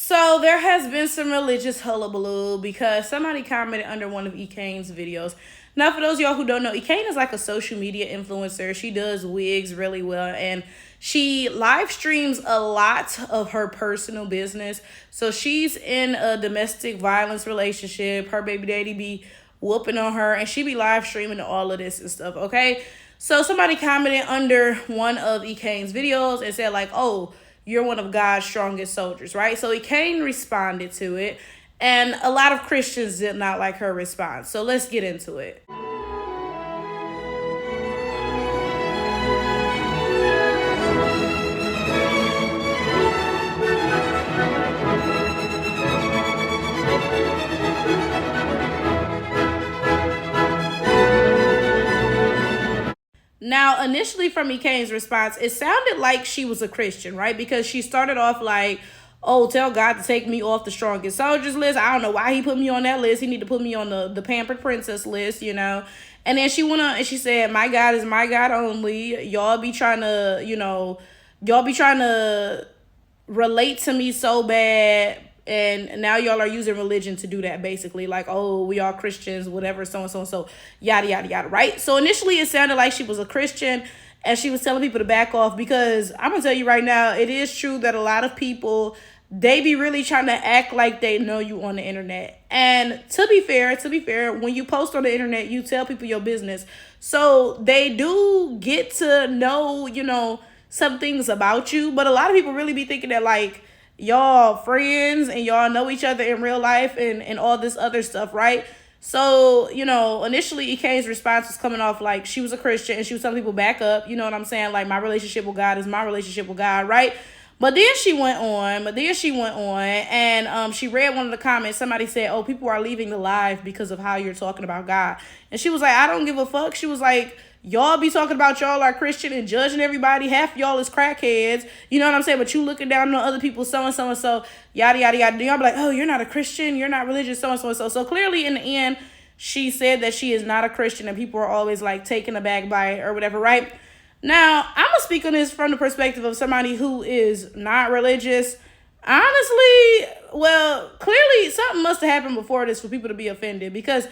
So there has been some religious hullabaloo because somebody commented under one of Ekane's videos. Now, for those of y'all who don't know, Ekane is like a social media influencer. She does wigs really well, and she live streams a lot of her personal business. So she's in a domestic violence relationship. Her baby daddy be whooping on her, and she be live streaming all of this and stuff, okay? So somebody commented under one of Ekane's videos and said like, oh, you're one of God's strongest soldiers, right? So Ekane responded to it, and a lot of Christians did not like her response. So let's get into it. Now, initially from Ekane's response, it sounded like she was a Christian, right? Because she started off like, oh, tell God to take me off the strongest soldiers list. I don't know why he put me on that list. He need to put me on the pampered princess list, you know. And then she went on and she said, my God is my God only. Y'all be trying to, relate to me so bad. And now y'all are using religion to do that, basically. Like, oh, we are Christians, whatever, so and so and so, yada, yada, yada, right? So initially it sounded like she was a Christian and she was telling people to back off, because I'm going to tell you right now, it is true that a lot of people, they be really trying to act like they know you on the internet. And to be fair, when you post on the internet, you tell people your business. So they do get to know, some things about you. But a lot of people really be thinking that, like, y'all friends and y'all know each other in real life and all this other stuff, right? So, initially Ekane's response was coming off like she was a Christian and she was telling people back up, you know what I'm saying? Like, my relationship with God is my relationship with God, right? But then she went on and she read one of the comments. Somebody said, oh, people are leaving the live because of how you're talking about God. And she was like, I don't give a fuck. She was like, y'all be talking about y'all are Christian and judging everybody. Half y'all is crackheads. You know what I'm saying? But you looking down on other people, so and so and so, yada, yada, yada. Y'all be like, oh, you're not a Christian. You're not religious, so and so and so. So clearly in the end, she said that she is not a Christian and people are always like taken aback by it or whatever, right? Now, I'm going to speak on this from the perspective of somebody who is not religious. Honestly, well, clearly something must have happened before this for people to be offended, because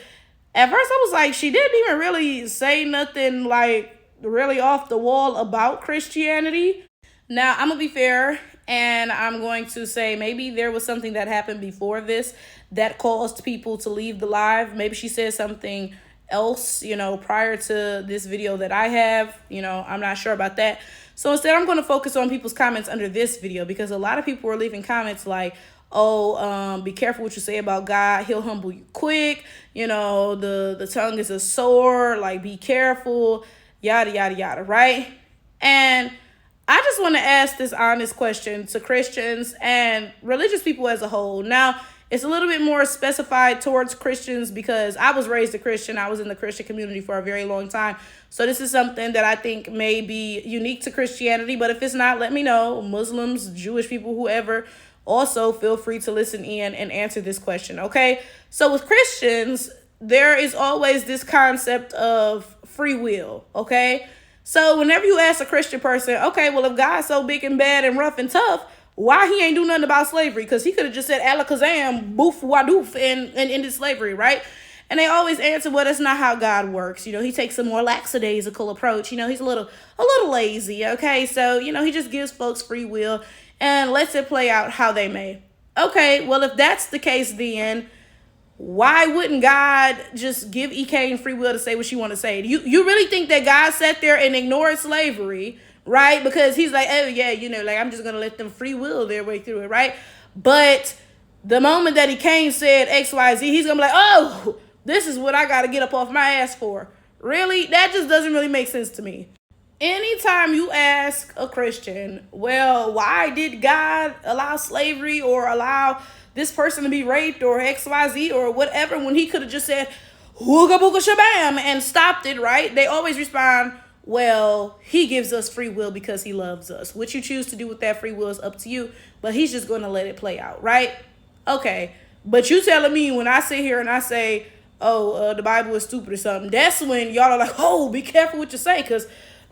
at first I was like, she didn't even really say nothing like really off the wall about Christianity. Now, I'm going to be fair and I'm going to say maybe there was something that happened before this that caused people to leave the live. Maybe she said something else, prior to this video that I have. I'm not sure about that. So instead, I'm going to focus on people's comments under this video, because a lot of people were leaving comments like, oh, be careful what you say about God. He'll humble you quick. The tongue is a sword. Like, be careful, yada, yada, yada, right? And I just want to ask this honest question to Christians and religious people as a whole. Now, it's a little bit more specified towards Christians because I was raised a Christian. I was in the Christian community for a very long time. So this is something that I think may be unique to Christianity. But if it's not, let me know. Muslims, Jewish people, whoever, also feel free to listen in and answer this question, okay? So with Christians, there is always this concept of free will, okay? So whenever you ask a Christian person, okay, well, if God's so big and bad and rough and tough, why he ain't do nothing about slavery? Because he could have just said alakazam, boof, wadoof, and ended slavery, right? And they always answer, well, that's not how God works. He takes a more lackadaisical approach. He's a little lazy, okay? So, he just gives folks free will and lets it play out how they may. Okay, well, if that's the case, then why wouldn't God just give Ekane free will to say what she want to say? You really think that God sat there and ignored slavery, right? Because he's like, oh, yeah, I'm just going to let them free will their way through it, right? But the moment that Ekane said X, Y, Z, he's going to be like, oh, this is what I got to get up off my ass for. Really? That just doesn't really make sense to me. Anytime you ask a Christian, well, why did God allow slavery or allow this person to be raped or XYZ or whatever, when he could have just said, hooga booga shabam, and stopped it, right? They always respond, well, he gives us free will because he loves us. What you choose to do with that free will is up to you, but he's just going to let it play out, right? Okay, but you telling me when I sit here and I say, oh, the Bible is stupid or something, that's when y'all are like, oh, be careful what you say, because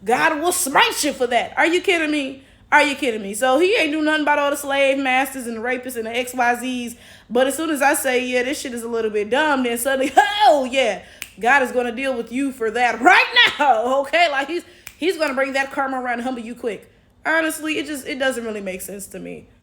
God will smite you for that. Are you kidding me? Are you kidding me? So he ain't do nothing about all the slave masters and the rapists and the XYZs. But as soon as I say, yeah, this shit is a little bit dumb, then suddenly, oh yeah, God is gonna deal with you for that right now. Okay, like he's gonna bring that karma around and humble you quick. Honestly, it doesn't really make sense to me.